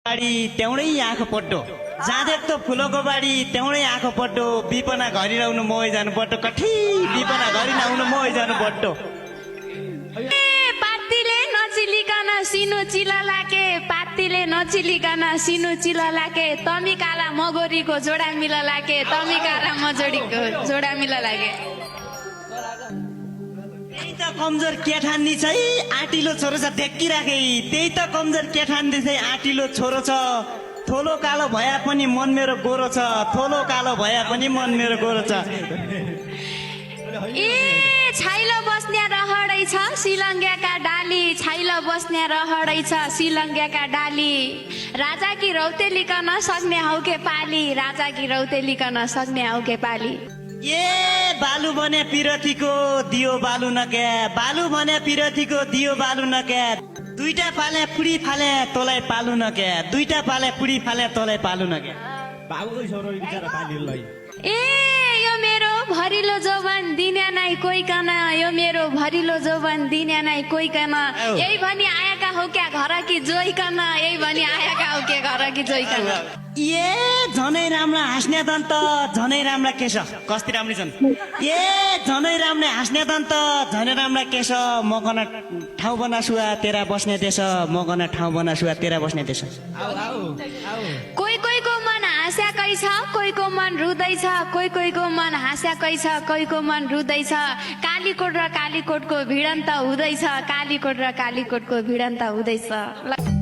बाडी त्यौडै आँखा पड्डो जाँदेक त फुलको बाडी त्यौडै आँखा पड्डो बिपना घरि आउनु मोय जानु पड्डो कठी बिपना घरि आउनु मोय जानु पड्डो पातीले नचिलिकन सिनु चिला लाके पातीले नचिलिकन सिनु चिला लाके तमी काला मगोरीको जोडा मिला लाके तमी काला मजोडीको जोडा मिला लागे त्यही त कमजोर केठान्नी छ है आटिलो छोरो छ देखिराखे त्यही त कमजोर केठान्नी छ आटिलो छोरो छ थोलो कालो भए पनि मन मेरो गोरो छ थोलो कालो भए पनि मन मेरो गोरो छ ए छाइलो बस्ने रहडै छ सिलङ्ग्याका डाली छाइलो बस्ने रहडै छ सिलङ्ग्याका डाली राजा की रौतेलिकन सक्ने हौ के पाली राजा की रौतेलिकन सक्ने हौ के पाली ए बालु भने पिरथीको दियो बालु नक्या बालु भने पिरथीको दियो बालु नक्या दुईटा पाले पुडी फाले तँलाई पालु नक्या दुईटा पाले पुडी फाले तँलाई पालु नक्या बाबुकै छोरो बिचारा पालिलाई ए यो मेरो भरिलो जवान दिन्या नाइ कोइकन यो मेरो भरिलो जवान दिन्या नाइ कोइकन यही भनी आएका हो क्या घर कि जोइकन यही भनी आएका हो क्या घर कि जोइकन ए झनै राम्रा हाँस्ने दन्त झनै राम्रा केश कस्ति राम्री छन् ए झनै राम्रा हाँस्ने दन्त झनै राम्रा केश मकन ठाउँ बनासुवा तेरा बस्ने देश मकन ठाउँ बनासुवा तेरा बस्ने देश कोही कोहीको मन हाँस्याकै छ कोहीको मन रुँदैछ कोही कोहीको मन हाँस्याकै छ कोहीको मन रुँदैछ कालीकोट र कालीकोटको भिडन्त हुँदैछ कालीकोट र कालीकोटको भिडन्त हुँदैछ